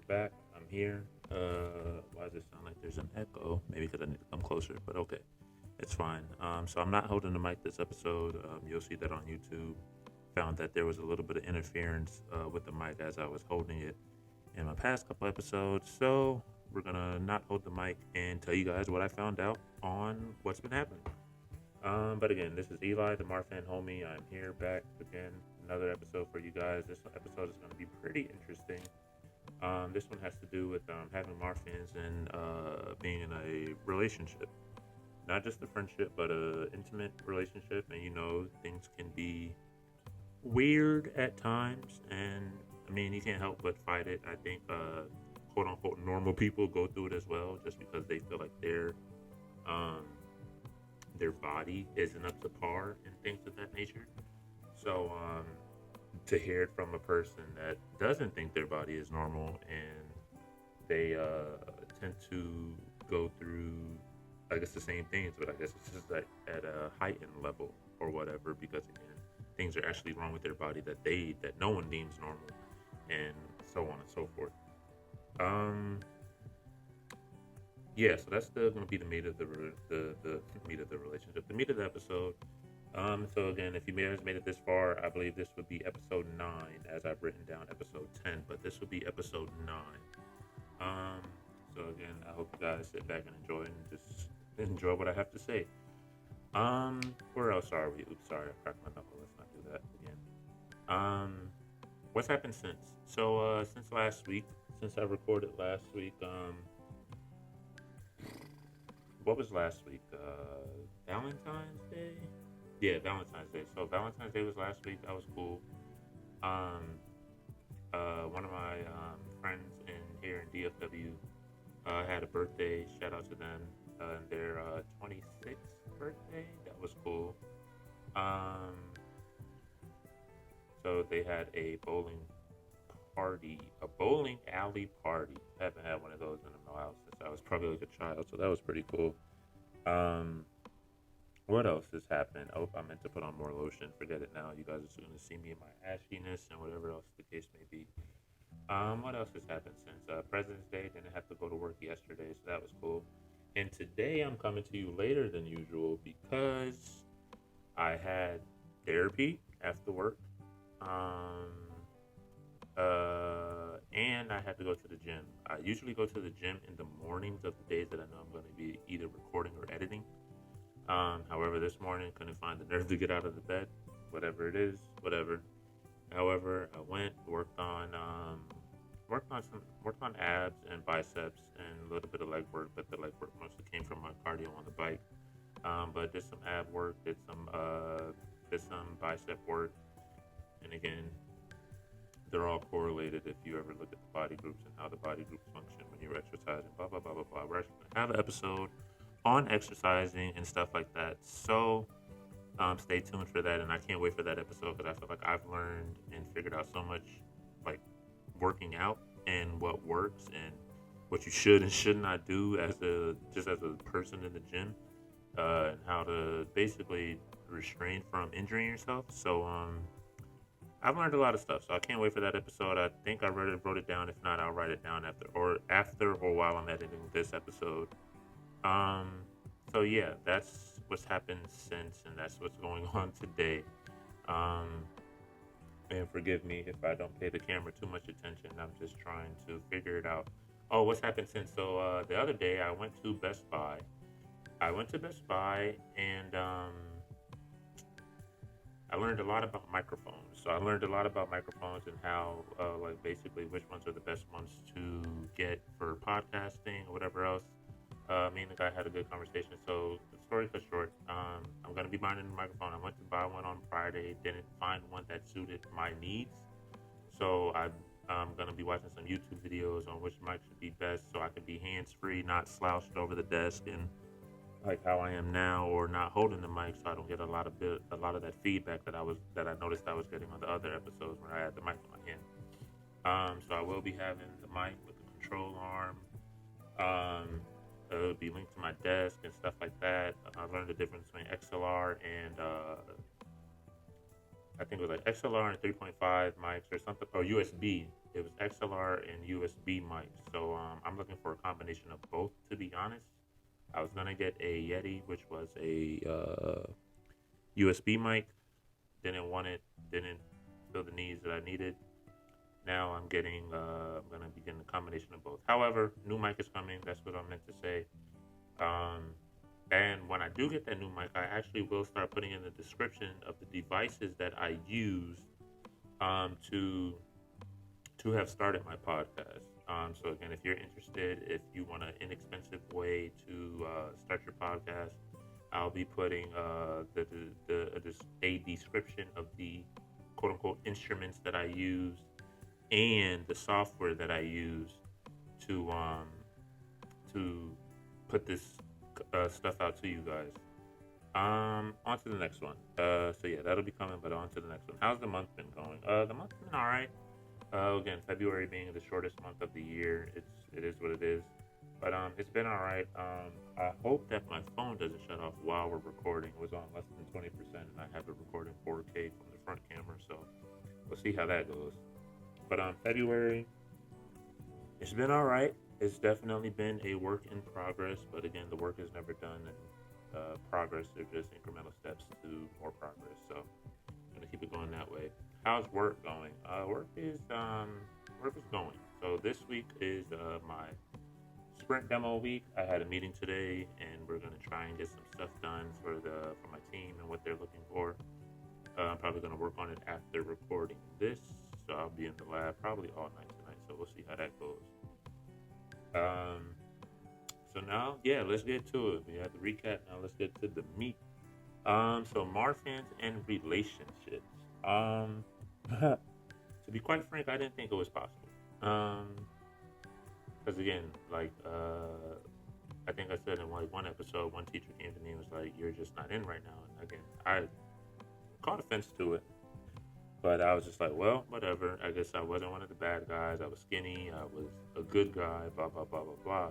back. I'm here. Why does it sound like there's an echo? Maybe because I need to come closer, but okay, it's fine. So I'm not holding the mic this episode. You'll see that on YouTube. Found that there was a little bit of interference with the mic as I was holding it in my past couple episodes. So we're gonna not hold the mic and tell you guys what I found out on what's been happening. But again, this is Eli, the Marfan homie. I'm here back again, another episode for you guys. This episode is going to be pretty interesting. This one has to do with having Marfans and being in a relationship. Not just a friendship, but a intimate relationship. And things can be weird at times. And I mean, you can't help but fight it. I think quote unquote normal people go through it as well, just because they feel like um, their body isn't up to par and things of that nature. So to hear it from a person that doesn't think their body is normal and they tend to go through, I guess, the same things, but I guess it's just like at a heightened level or whatever, because again, things are actually wrong with their body that no one deems normal, and so on and so forth. Um, yeah, so that's still going to be the meat of the meat of the relationship, the meat of the episode. So again, if you may have made it this far, I believe this would be episode 9, as I've written down episode 10, but this would be episode 9. Um, so again, I hope you guys sit back and enjoy and just enjoy what I have to say. Where else are we? Oops, sorry, I cracked my knuckle. Let's not do that again. What's happened since? So, since last week, since I recorded last week, what was last week? Valentine's Day? Yeah, Valentine's Day. So Valentine's Day was last week. That was cool. Um, One of my friends in here in DFW had a birthday. Shout out to them. Their 26th birthday. That was cool. Um, so they had a bowling party, a bowling alley party. I haven't had one of those in a while since I was probably like a child. So that was pretty cool. Um, What else has happened? Oh, I meant to put on more lotion. Forget it now. You guys are going to see me in my ashiness and whatever else the case may be. What else has happened since President's Day? Didn't have to go to work yesterday, so that was cool. And today I'm coming to you later than usual because I had therapy after work. Um, and I had to go to the gym. I usually go to the gym in the mornings of the days that I know I'm going to be either recording or editing. However, this morning couldn't find the nerve to get out of the bed. Whatever it is, whatever. However, I went worked on abs and biceps and a little bit of leg work, but the leg work mostly came from my cardio on the bike. But did some ab work, did some bicep work, and again, they're all correlated if you ever look at the body groups and how the body groups function when you're exercising. Blah blah blah blah blah. We're actually gonna have an episode on exercising and stuff like that. So stay tuned for that, and I can't wait for that episode because I feel like I've learned and figured out so much, like working out and what works and what you should and should not do as a person in the gym, and how to basically restrain from injuring yourself. So I've learned a lot of stuff, so I can't wait for that episode. I think I wrote it down. If not, I'll write it down after or while I'm editing this episode. Um, so yeah, that's what's happened since, and that's what's going on today. Um, and forgive me if I don't pay the camera too much attention. I'm just trying to figure it out. Oh, what's happened since? So the other day I went to Best Buy. And I learned a lot about microphones. So I learned a lot about microphones and how, like, basically which ones are the best ones to get for podcasting or whatever else. Me and the guy had a good conversation. So the story cut short, I'm gonna be buying a new microphone. I went to buy one on Friday, didn't find one that suited my needs. So I'm gonna be watching some YouTube videos on which mic should be best, so I can be hands free, not slouched over the desk and like how I am now, or not holding the mic, so I don't get a lot of that feedback that I noticed I was getting on the other episodes when I had the mic in my hand. So I will be having the mic with the control arm. Um, It'll be linked to my desk and stuff like that. I learned the difference between XLR and I think it was like XLR and 3.5 mics or something, or USB. It was XLR and USB mics. So I'm looking for a combination of both. To be honest, I was gonna get a Yeti, which was a USB mic. Didn't want it. Didn't fill the needs that I needed. Now I'm gonna be getting a combination of both. However, new mic is coming. That's what I meant to say. Um, and when I do get that new mic, I actually will start putting in the description of the devices that I use to have started my podcast. So again, if you're interested, if you want an inexpensive way to start your podcast, I'll be putting a description of the quote unquote instruments that I use and the software that I use to to put this stuff out to you guys. On to the next one. So yeah, that'll be coming, but on to the next one. How's the month been going? The month's been all right. Again, February being the shortest month of the year, it is what it is. But it's been all right. I hope that my phone doesn't shut off while we're recording. It was on less than 20%, and I have it recording 4K from the front camera, so we'll see how that goes. But February, it's been all right. It's definitely been a work in progress, but again, the work is never done, and progress are just incremental steps to more progress. So I'm gonna keep it going that way. How's work going? Work is going. So this week is my sprint demo week. I had a meeting today, and we're gonna try and get some stuff done for my team and what they're looking for. I'm probably gonna work on it after recording this, so I'll be in the lab probably all night tonight. So we'll see how that goes. So now, yeah, let's get to it. We had the recap. Now let's get to the meat. So Marfans and relationships. To be quite frank, I didn't think it was possible. Because again, like I think I said in like one episode, one teacher came to me and was like, "You're just not in right now." And again, I caught offense to it, but I was just like, "Well, whatever. I guess I wasn't one of the bad guys. I was skinny. I was a good guy. Blah blah blah blah blah."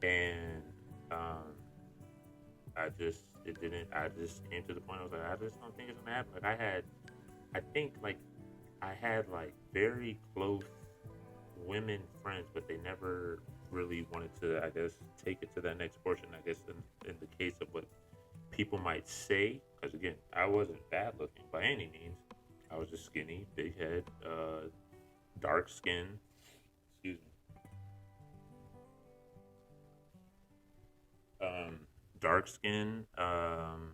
And um, it didn't. I just came to the point. I was like, I just don't think it's gonna happen. I think like I had like very close women friends, but they never really wanted to, I guess, take it to that next portion. I guess in the case of what people might say, because again, I wasn't bad looking by any means. I was just skinny, big head, dark skin. Excuse me. Dark skin, and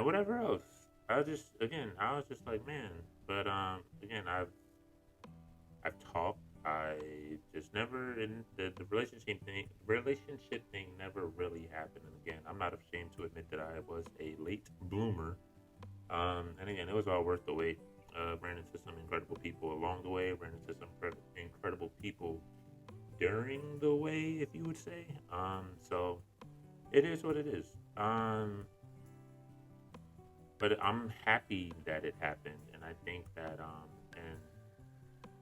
whatever else. I was just like, man. But again, I've talked. I just never in the relationship thing never really happened. And again, I'm not ashamed to admit that I was a late bloomer. And again, it was all worth the wait. Ran into some incredible people along the way. Ran into some incredible people during the way, if you would say. So it is what it is. But I'm happy that it happened, and I think that and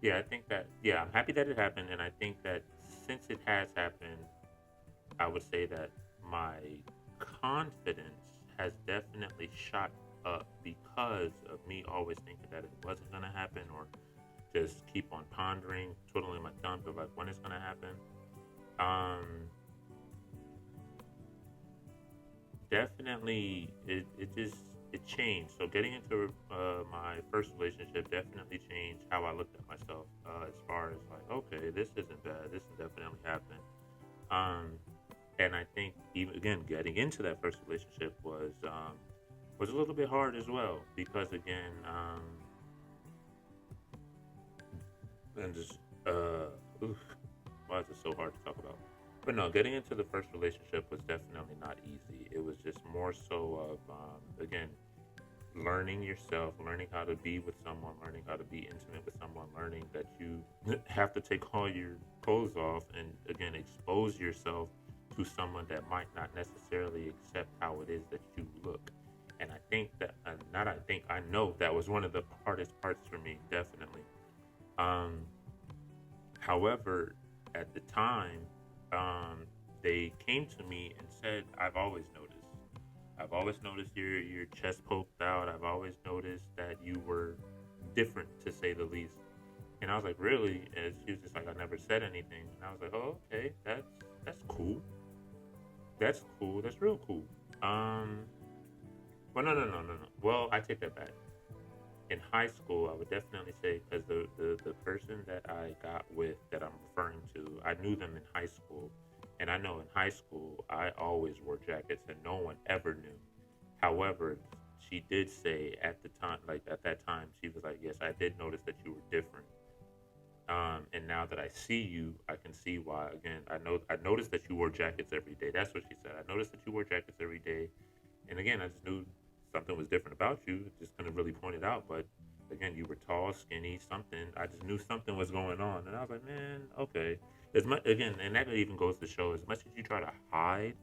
yeah, I think that yeah, I'm happy that it happened, and I think that since it has happened, I would say that my confidence has definitely shot up because of me always thinking that it wasn't gonna happen, or just keep on pondering, twiddling my thumbs of like when it's gonna happen. Um, Definitely, it changed. So getting into my first relationship definitely changed how I looked at myself. As far as like, okay, this isn't bad. This is definitely happening. Um, and I think even again getting into that first relationship was a little bit hard as well because again, and just oof, why is it so hard to talk about? But no, getting into the first relationship was definitely not easy. It was just more so of again learning yourself, learning how to be with someone, learning how to be intimate with someone, learning that you have to take all your clothes off and again expose yourself to someone that might not necessarily accept how it is that you look. And I think that, not I think, I know that was one of the hardest parts for me, definitely. Um, However, at the time, um, they came to me and said, "I've always noticed. I've always noticed your chest poked out. I've always noticed that you were different, to say the least. And I was like, really? And she was just like, I never said anything. And I was like, oh, okay, that's cool. That's cool. That's real cool. Um, well, no. Well, I take that back. In high school, I would definitely say because the person that I got with that I'm referring to, I knew them in high school, and I know in high school I always wore jackets and no one ever knew. However, she did say at the time, like at that time, she was like, "Yes, I did notice that you were different." And now that I see you, I can see why. Again, I noticed that you wore jackets every day. That's what she said. I noticed that you wore jackets every day, and again, I just knew something was different about you. Just couldn't really point it out. But again, you were tall, skinny, something. I just knew something was going on, and I was like, man, okay. As much again, and that even goes to show, as much as you try to hide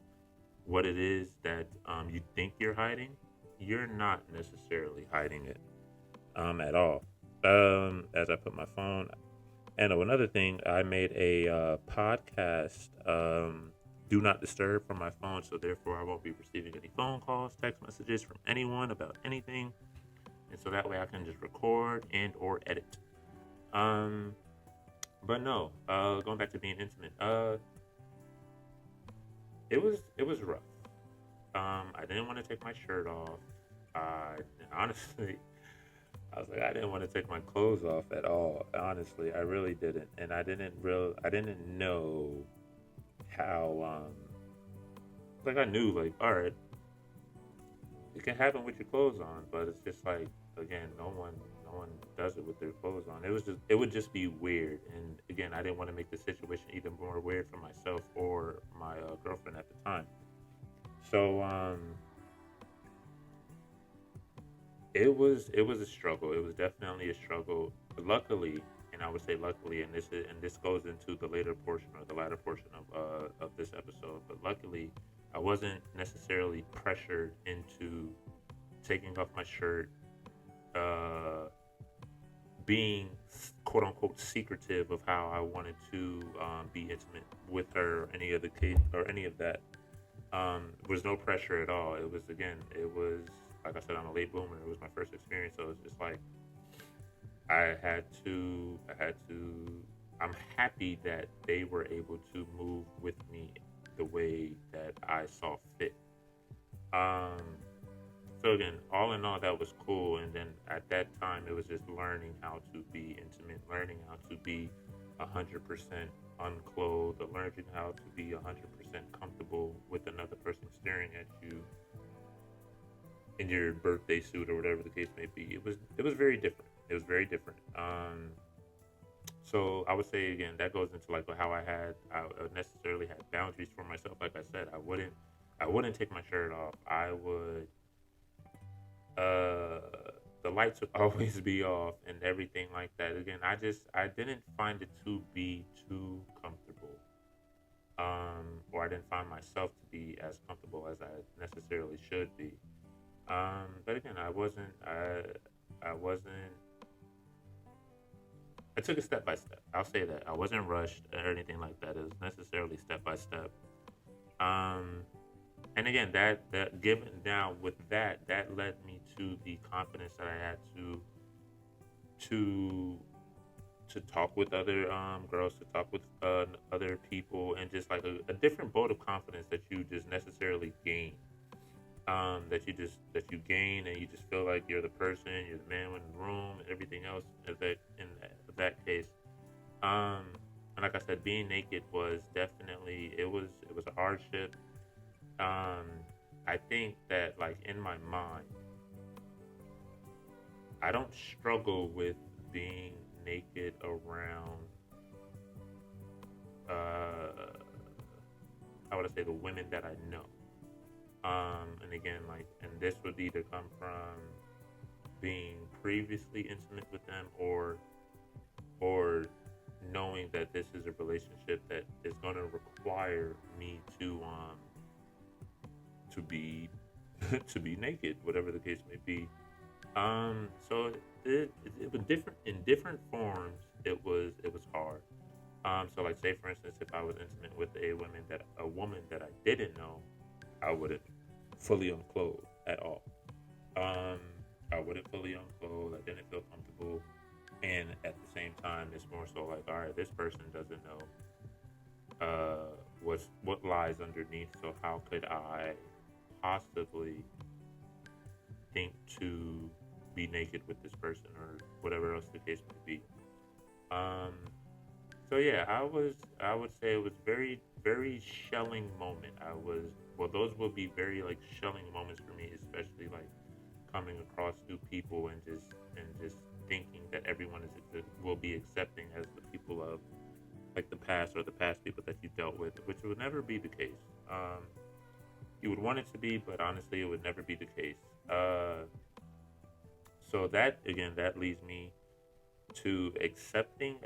what it is that you think you're hiding, you're not necessarily hiding it at all. As I put my phone, and another thing, I made a podcast. Do not disturb from my phone, so therefore I won't be receiving any phone calls, text messages from anyone about anything, and so that way I can just record and or edit. Um, but no, going back to being intimate, it was rough. I didn't want to take my shirt off. I honestly, I was like, I didn't want to take my clothes off at all. Honestly, I really didn't, and I didn't know how. Like I knew, like, all right, it can happen with your clothes on, but it's just like, again, no one does it with their clothes on. It would just be weird, and again, I didn't want to make the situation even more weird for myself or my girlfriend at the time. So, it was a struggle. It was definitely a struggle. Luckily, and I would say luckily, and this goes into the later portion or the latter portion of this episode. But luckily, I wasn't necessarily pressured into taking off my shirt, uh, being quote unquote secretive of how I wanted to be intimate with her, or any of the case or any of that. Was no pressure at all. It was like I said, I'm a late bloomer. It was my first experience, so it's just like I had to. I'm happy that they were able to move with me the way that I saw fit. Um, so again, all in all, that was cool. And then at that time, it was just learning how to be intimate, learning how to be 100% unclothed, or learning how to be 100% comfortable with another person staring at you in your birthday suit or whatever the case may be. It was very different. It was very different. So I would say again that goes into like how I necessarily had boundaries for myself. Like I said, I wouldn't take my shirt off. I would uh the lights would always be off and everything like that. Again, I didn't find it to be too comfortable. Or I didn't find myself to be as comfortable as I necessarily should be. But again, I wasn't. I took it step by step. I'll say that I wasn't rushed or anything like that. It was necessarily step by step. Um, and again, that given now with that led me to the confidence that I had to to talk with other girls, to talk with other people, and just like a different boat of confidence that you just necessarily gain. That you gain, and you just feel like you're the person, you're the man in the room, and everything else. In that case, um, and like I said, being naked was definitely it was a hardship. Um, I think that like in my mind, I don't struggle with being naked around. How would I say, the women that I know? And again, like, and this would either come from being previously intimate with them, or knowing that this is a relationship that is going to require me to be to be naked, whatever the case may be. So it was different in different forms. It was hard. So like, say for instance, if I was intimate with a woman that I didn't know, I wouldn't fully unclothed at all. Um, I wouldn't fully unclothed. I didn't feel comfortable, and at the same time, time, it's more so like, all right, this person doesn't know what lies underneath. So how could I possibly think to be naked with this person or whatever else the case may be? Um, so yeah, I would say it was very shelling moment. I was well, those will be very like shelling moments for me, especially like coming across new people and just thinking that everyone will be accepting as the people of like the past or the past people that you dealt with, which would never be the case. You would want it to be, but honestly, it would never be the case. Uh, so that again, that leads me to accepting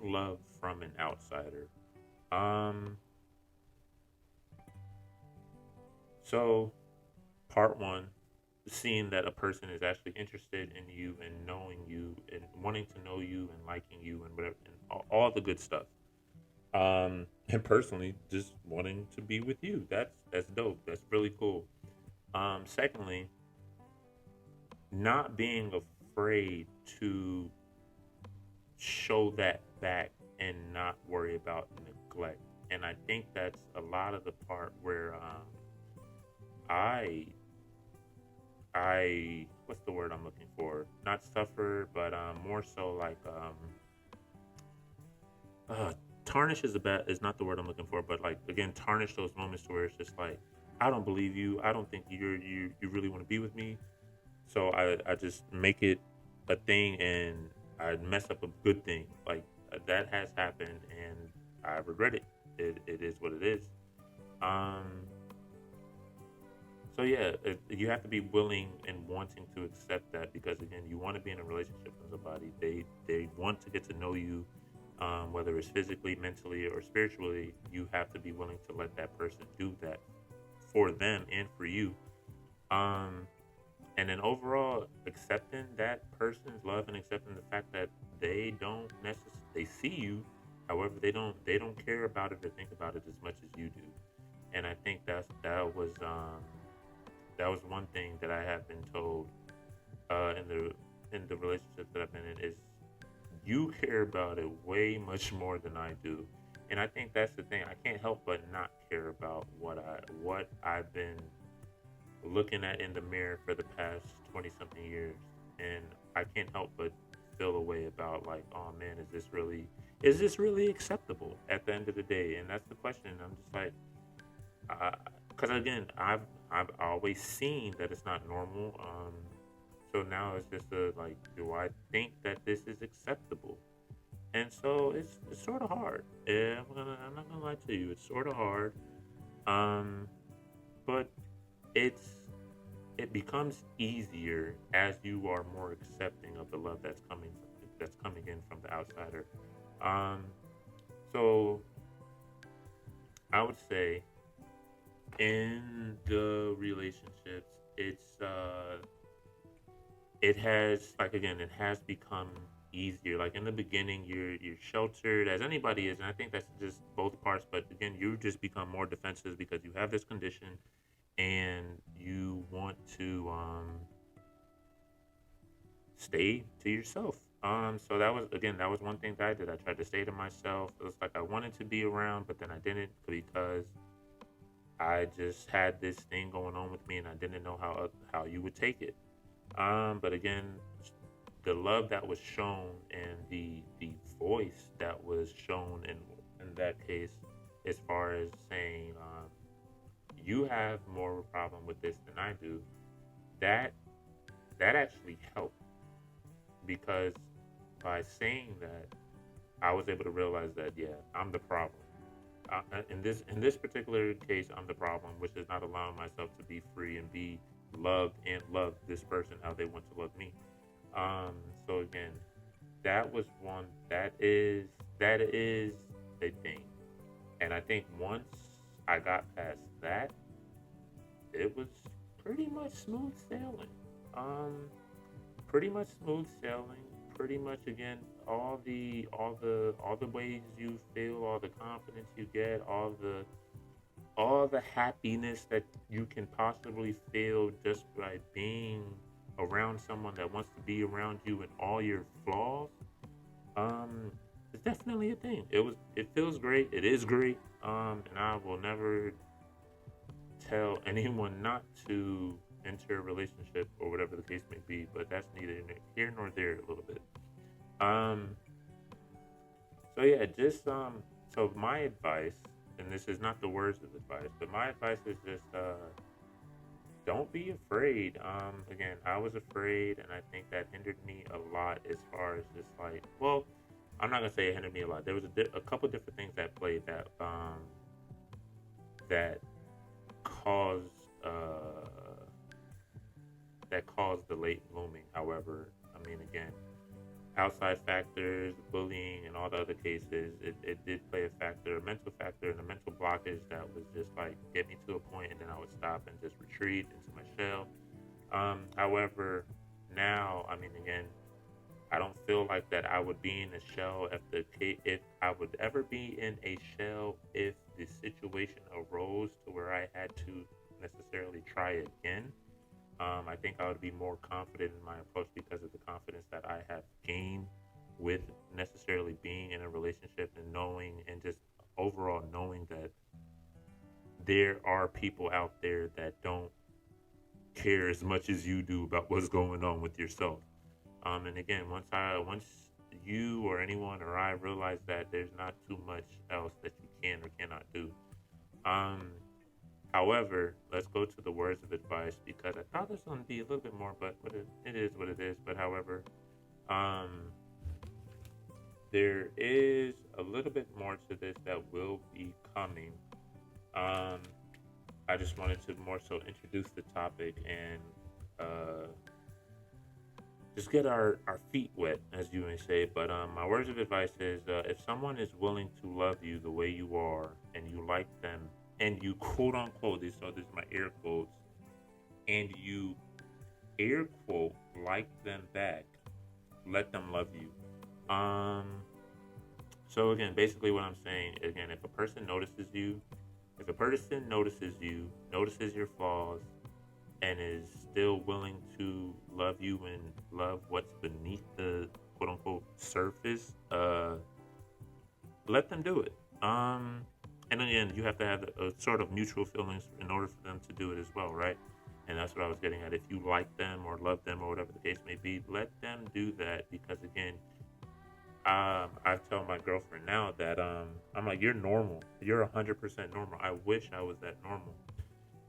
love from an outsider. Um, so part one, seeing that a person is actually interested in you and knowing you and wanting to know you and liking you and whatever and all the good stuff. And personally, just wanting to be with you. That's dope. That's really cool. Secondly, not being afraid to show that back and not worry about neglect. And I think that's a lot of the part where I what's the word I'm looking for? Not suffer, but more so like uh, tarnish is not the word I'm looking for, but like again tarnish those moments to where it's just like I don't believe you. I don't think you really want to be with me. So I just make it a thing and I mess up a good thing. Like that has happened and I regret it. It is what it is. Um, so yeah, you have to be willing and wanting to accept that because again, you want to be in a relationship with somebody. They want to get to know you, whether it's physically, mentally, or spiritually. You have to be willing to let that person do that for them and for you. Um, and then overall, accepting that person's love and accepting the fact that they don't necessarily they see you, however, they don't care about it or think about it as much as you do. And I think that was one thing that I have been told in the relationships that I've been in is you care about it way much more than I do. And I think that's the thing. I can't help but not care about what I've been looking at in the mirror for the past 20 something years, and I can't help but feel a way about like, oh man, is this really acceptable at the end of the day? And that's the question. I'm just like, because again, I've always seen that it's not normal. So now it's just like, do I think that this is acceptable? And so it's sort of hard. Yeah, I'm not gonna lie to you. It's sort of hard. Um, but it's it becomes easier as you are more accepting of the love that's coming in from the outsider. Um, so I would say in the relationships, it has like again it has become easier. Like in the beginning, you're sheltered as anybody is, and I think that's just both parts. But again, you just become more defensive because you have this condition and you want to stay to yourself. So that was one thing that I did. I tried to stay to myself. It was like I wanted to be around, but then I didn't because I just had this thing going on with me, and I didn't know how you would take it. But again, the love that was shown and the voice that was shown in that case, as far as saying you have more of a problem with this than I do, that that actually helped because by saying that, I was able to realize that yeah, I'm the problem. In this particular case, I'm the problem, which is not allowing myself to be free and be loved and love this person how they want to love me. Um, so again, that was one that is a thing, and I think once I got past that, it was pretty much smooth sailing. Um, pretty much smooth sailing. Pretty much again, all the ways you feel, all the confidence you get, all the happiness that you can possibly feel just by being around someone that wants to be around you and all your flaws. Um, it's definitely a thing. It feels great. It is great. And I will never tell anyone not to enter a relationship or whatever the case may be. But that's neither here nor there a little bit. Um, so yeah, just so my advice, and this is not the words of advice, but my advice is just don't be afraid. Again, I was afraid, and I think that hindered me a lot as far as just like, well, I'm not gonna say it hindered me a lot. There was a couple different things that played that caused that caused the late blooming. However, I mean, again, outside factors, bullying, and all the other cases, it did play a factor, a mental factor, and a mental blockage that was just like get me to a point, and then I would stop and just retreat into my shell. However, now, I mean, again, I don't feel like that I would be in a shell if I would ever be in a shell if the situation arose to where I had to necessarily try again. I think I would be more confident in my approach because of the confidence that I have gained with necessarily being in a relationship and knowing and just overall knowing that there are people out there that don't care as much as you do about what's going on with yourself. And again, once you or anyone or I realize that there's not too much else that you can or cannot do. Um, However, let's go to the words of advice because I thought there's going to be a little bit more, but it is what it is. But however, um, there is a little bit more to this that will be coming. Um, I just wanted to more so introduce the topic and just get our feet wet, as you may say. But my words of advice is if someone is willing to love you the way you are and you like them and you quote unquote, this is my air quotes, and you air quote like them back, let them love you. Um, so again, basically what I'm saying, again, if a person notices you, notices your flaws, and is still willing to love you and love what's beneath the quote unquote surface, let them do it. And again, you have to have a sort of mutual feelings in order for them to do it as well, right? And that's what I was getting at. If you like them or love them or whatever the case may be, let them do that because again, I tell my girlfriend now that I'm like, you're normal. You're 100% normal. I wish I was that normal.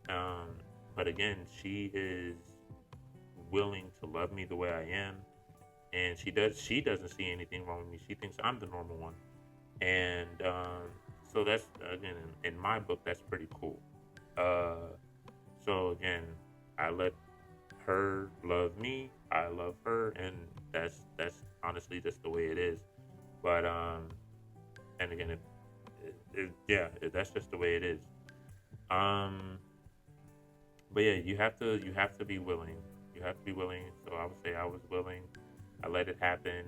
Um, but again, she is willing to love me the way I am, and she does. She doesn't see anything wrong with me. She thinks I'm the normal one, and so that's again in my book that's pretty cool. Uh, so again, I let her love me. I love her, and that's honestly just the way it is. But and again, yeah, that's just the way it is. Um, but yeah, you have to be willing. You have to be willing. So I would say I was willing. I let it happen,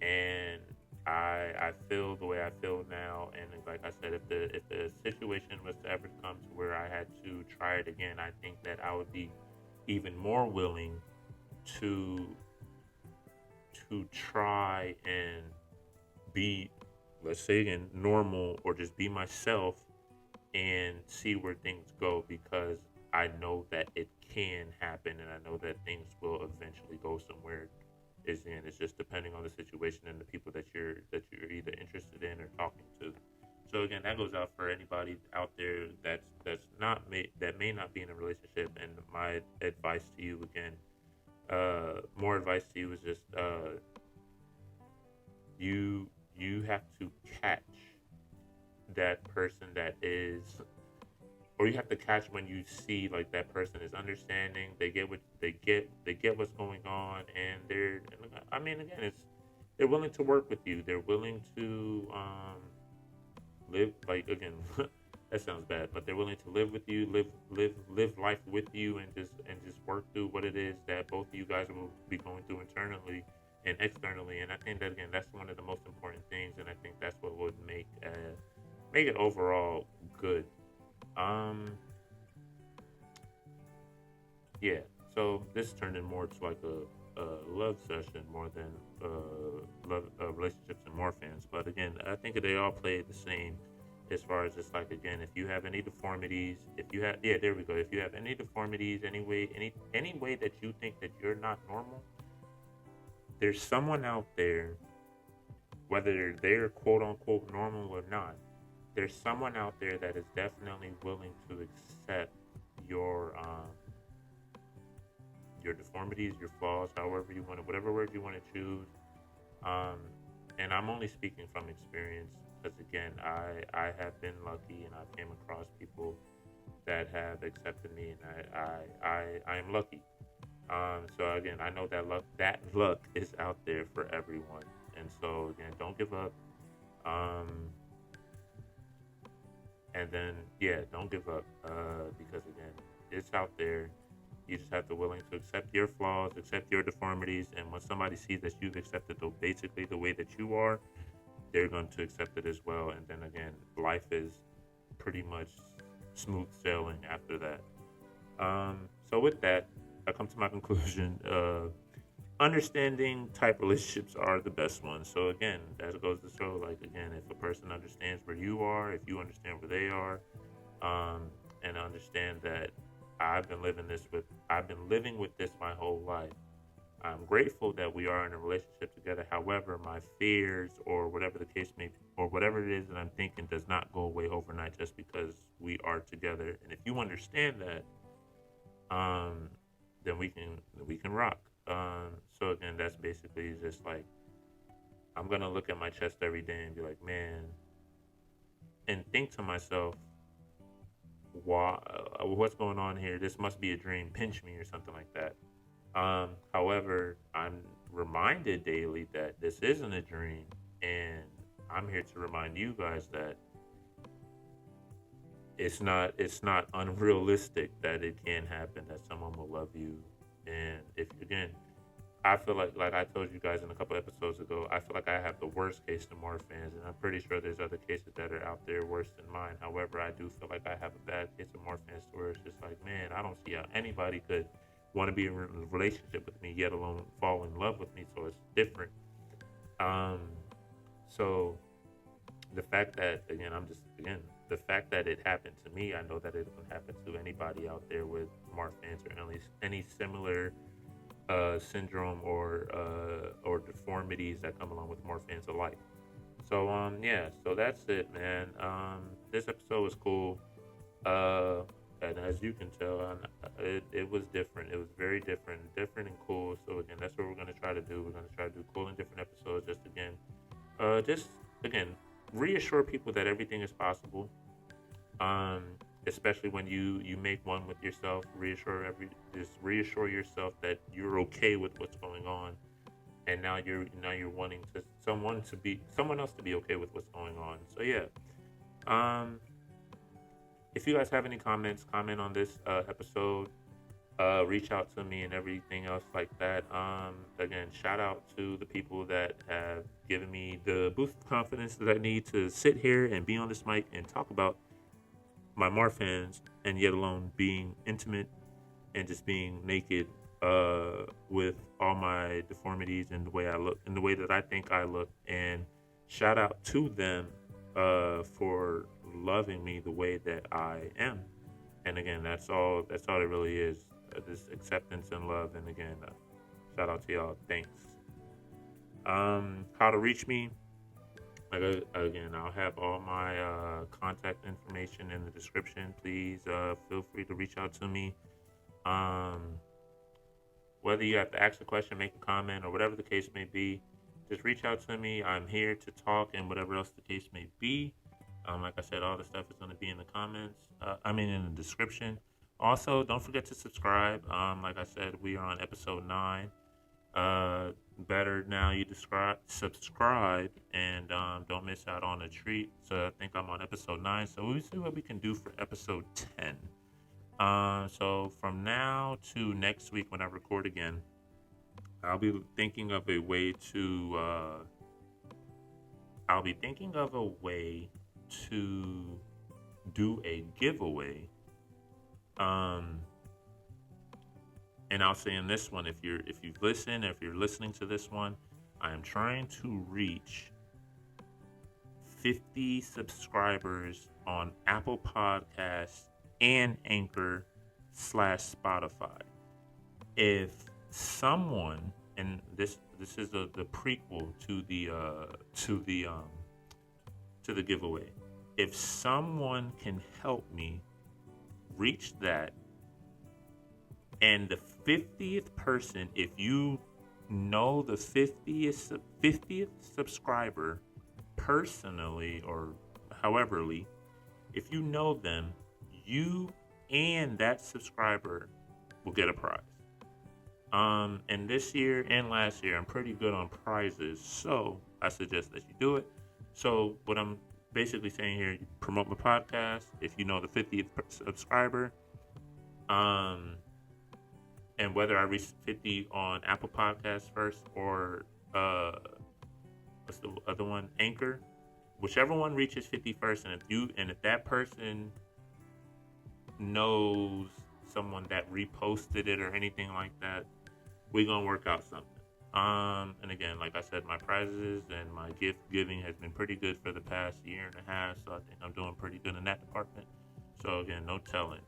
and I feel the way I feel now. And like I said, if the situation was to ever come to where I had to try it again, I think that I would be even more willing to try and be, let's say again, normal or just be myself and see where things go because I know that it can happen and I know that things will eventually go somewhere. Is in it's just depending on the situation and the people that you're either interested in or talking to. So again, that goes out for anybody out there that may not be in a relationship. And my advice to you again, more advice to you is just you have to catch that person that is, or you have to catch when you see like that person is understanding, they get what's going on, and I mean again, it's they're willing to work with you, they're willing to live like again that sounds bad, but they're willing to live with you, live life with you, and just work through what it is that both of you guys will be going through internally and externally. And I think that again, that's one of the most important things, and I think that's what would make it overall good. Um, yeah. So this turned in more to like love session more than love relationships and Morphans. But again, I think they all play the same as far as just like, again, if you have any deformities, if you have, yeah, there we go. If you have any deformities, any way that you think that you're not normal, there's someone out there, whether they're quote unquote normal or not, there's someone out there that is definitely willing to accept your deformities, your flaws, however you want to, whatever word you want to choose. Um, and I'm only speaking from experience because, again, I have been lucky and I've came across people that have accepted me, and I am lucky. So again, I know that luck is out there for everyone, and so again, don't give up. Um, and then yeah, don't give up because again, it's out there. You just have to willing to accept your flaws, accept your deformities, and when somebody sees that you've accepted basically the way that you are, they're going to accept it as well. And then again, life is pretty much smooth sailing after that. So with that, I come to my conclusion. Understanding type relationships are the best ones. So again, that goes to show, like, again, if a person understands where you are, if you understand where they are, and understand that I've been living with this my whole life. I'm grateful that we are in a relationship together. However, my fears or whatever the case may be, or whatever it is that I'm thinking does not go away overnight just because we are together. And if you understand that, then we can rock. So again, that's basically just like, I'm gonna look at my chest every day and be like, man, and think to myself, why, what's going on here? This must be a dream. Pinch me or something like that. However, I'm reminded daily that this isn't a dream, and I'm here to remind you guys that it's not unrealistic that it can happen, that someone will love you. And if, again, I feel like I told you guys in a couple episodes ago, I feel like I have the worst case to Morphans, and I'm pretty sure there's other cases that are out there worse than mine. However, I do feel like I have a bad case of Morphans, where it's just like, man, I don't see how anybody could want to be in a relationship with me, yet alone fall in love with me. So it's different. Um, so the fact that, again, the fact that it happened to me, I know that it can happen to anybody out there with Marfans or at least any similar syndrome or deformities that come along with Morphans alike. So yeah, so that's it, man. This episode was cool. And as you can tell, it was different. It was very different and cool. So again, that's what we're gonna try to do. We're gonna try to do cool and different episodes. Just again, reassure people that everything is possible. Um, Especially when you make one with yourself. Just reassure yourself that you're okay with what's going on, and now you're wanting someone else to be okay with what's going on. So yeah. Um, if you guys have any comments, comment on this episode. Reach out to me and everything else like that. Again, shout out to the people that have given me the boost of confidence that I need to sit here and be on this mic and talk about my Marfans, and yet alone being intimate and just being naked with all my deformities and the way I look and the way that I think I look. And shout out to them for loving me the way that I am. And again, that's all it really is. This acceptance and love. And again, shout out to y'all. Thanks. How to reach me? Again, I'll have all my contact information in the description. Please feel free to reach out to me. Whether you have to ask a question, make a comment, or whatever the case may be, just reach out to me. I'm here to talk, and whatever else the case may be. Like I said, all the stuff is going to be in the comments. In the description. Also, don't forget to subscribe. Like I said, we are on episode 9. Better now you subscribe and don't miss out on a treat. So I think I'm on episode 9. So we'll see what we can do for episode 10. So from now to next week when I record again, I'll be thinking of a way to do a giveaway. And I'll say in this one, if you've listened, if you're listening to this one, I am trying to reach 50 subscribers on Apple Podcasts and Anchor/Spotify. If someone, and this is the prequel to the giveaway. If someone can help me reach that, and the 50th person, if you know the 50th subscriber personally or howeverly, if you know them, you and that subscriber will get a prize. And this year and last year, I'm pretty good on prizes, so I suggest that you do it. So what I'm basically saying here, you promote my podcast. If you know the 50th subscriber, and whether I reach 50 on Apple Podcasts first or what's the other one, Anchor, whichever one reaches 50 first, and if that person knows someone that reposted it or anything like that, we're gonna work out something. And again, like I said, my prizes and my gift giving has been pretty good for the past year and a half, so I think I'm doing pretty good in that department. So again, no telling.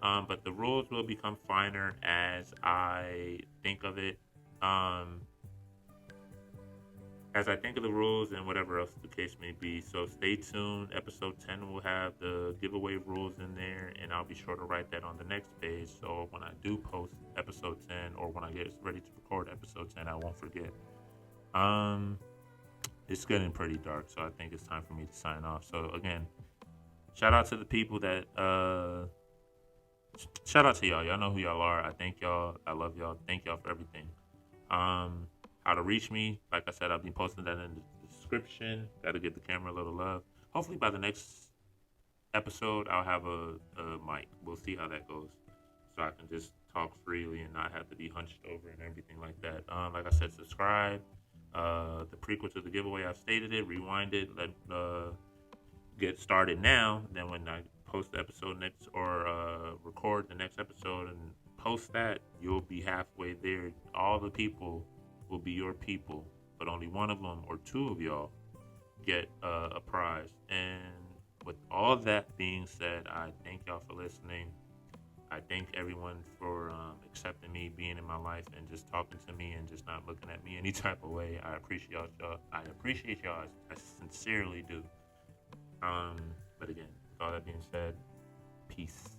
But the rules will become finer as I think of it. As I think of the rules and whatever else the case may be. So stay tuned. Episode 10 will have the giveaway rules in there, and I'll be sure to write that on the next page. So when I do post episode 10, or when I get ready to record episode 10, I won't forget. It's getting pretty dark, so I think it's time for me to sign off. So again, shout out to the people that shout out to y'all. Y'all know who y'all are. I thank y'all. I love y'all. Thank y'all for everything. How to reach me, like I said, I'll be posting that in the description. Got to give the camera a little love. Hopefully by the next episode, I'll have a mic. We'll see how that goes. So I can just talk freely and not have to be hunched over and everything like that. Like I said, subscribe. The prequel to the giveaway, I've stated it. Rewind it. Let get started now. Then when I post the episode next, or record the next episode and post that, you'll be halfway there. All the people will be your people, but only one of them or two of y'all get a prize. And with all that being said, I thank y'all for listening. I thank everyone for accepting me, being in my life, and just talking to me and just not looking at me any type of way. I appreciate y'all. I sincerely do. But again, with all that being said, peace.